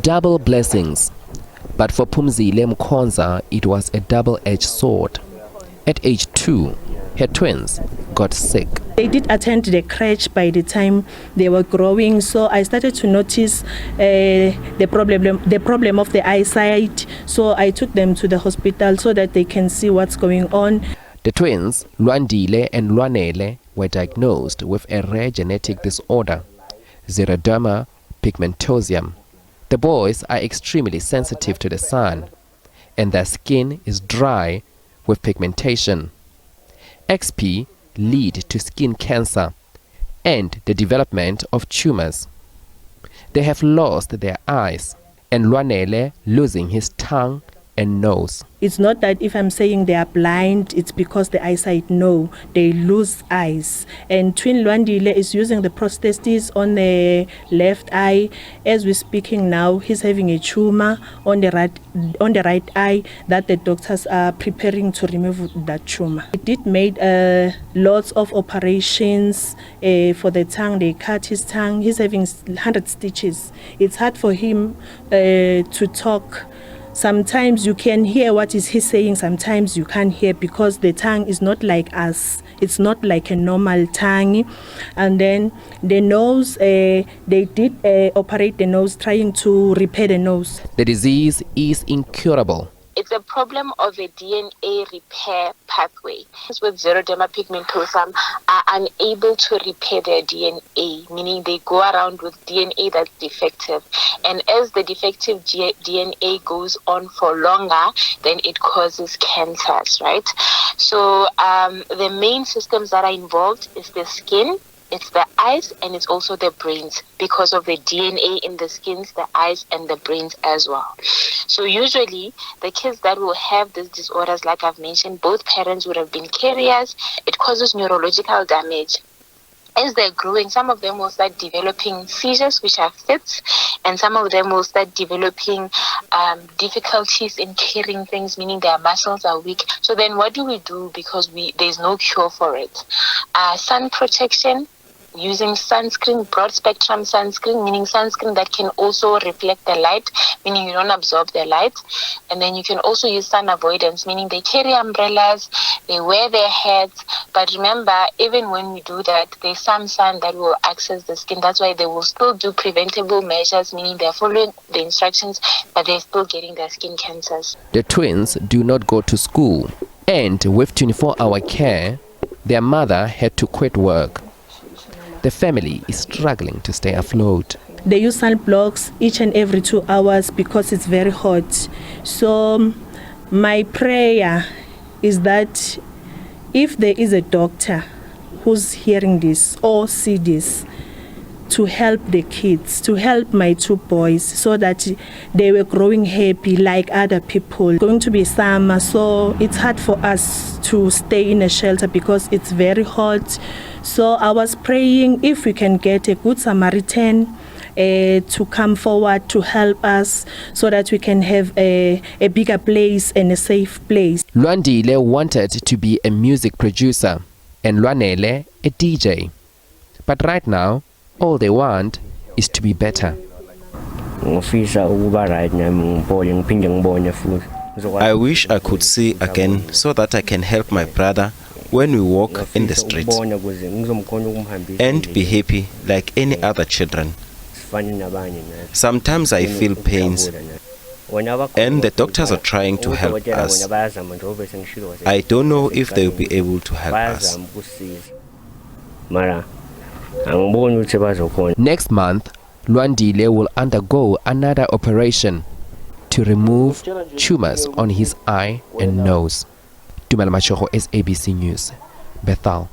Double blessings. But for Lwandile Mkhonza, it was a double-edged sword. At age 2, her twins got sick. They did attend the crèche by the time they were growing, so I started to notice the problem of the eyesight. So I took them to the hospital so that they can see what's going on. The twins, Lwandile and Lwanele, were diagnosed with a rare genetic disorder, Xeroderma pigmentosum. The boys are extremely sensitive to the sun, and their skin is dry with pigmentation. XP lead to skin cancer and the development of tumors. They have lost their eyes, and Lwanele losing his tongue and nose. It's not that if I'm saying they are blind, it's because the eyesight, no, they lose eyes. And twin Lwandile is using the prosthesis on the left eye. As we're speaking now, he's having a tumor on the right eye that the doctors are preparing to remove that tumor. It did made lots of operations for the tongue. They cut his tongue. He's having 100 stitches. It's hard for him to talk. Sometimes you can hear what is he saying, sometimes you can't hear because the tongue is not like us. It's not like a normal tongue. And then the nose, they did operate the nose, trying to repair the nose. The disease is incurable. It's a problem of a DNA repair pathway. With Xeroderma pigmentosum are unable to repair their DNA, meaning they go around with DNA that's defective. And as the defective DNA goes on for longer, then it causes cancers, right? So the main systems that are involved is the skin, it's the eyes, and it's also the brains because of the DNA in the skins, the eyes, and the brains as well. So usually the kids that will have these disorders, like I've mentioned, both parents would have been carriers. It causes neurological damage. As they're growing, some of them will start developing seizures, which are fits, and some of them will start developing difficulties in carrying things, meaning their muscles are weak. So then what do we do? Because there's no cure for it. Sun protection, using sunscreen, broad spectrum sunscreen, meaning sunscreen that can also reflect the light, meaning you don't absorb the light. And then you can also use sun avoidance, meaning they carry umbrellas, they wear their hats. But remember, even when we do that, there's some sun that will access the skin. That's why they will still do preventable measures, meaning they're following the instructions, but they're still getting their skin cancers. The twins do not go to school, and with 24-hour care, their mother had to quit work. The family is struggling to stay afloat. They use sunblocks each and every 2 hours because it's very hot. So my prayer is that if there is a doctor who's hearing this or see this, to help the kids, to help my 2 boys so that they were growing happy like other people. It's going to be summer, so it's hard for us to stay in a shelter because it's very hot. So I was praying if we can get a good Samaritan to come forward to help us so that we can have a bigger place and a safe place. Lwandile wanted to be a music producer and Lwanele a DJ. But right now, all they want is to be better. I wish I could see again so that I can help my brother when we walk in the streets and be happy like any other children. Sometimes I feel pains and the doctors are trying to help us. I don't know if they will be able to help us. Next month, Lwandile will undergo another operation to remove tumors on his eye and nose. Tumela Machogo, SABC News, Bethel.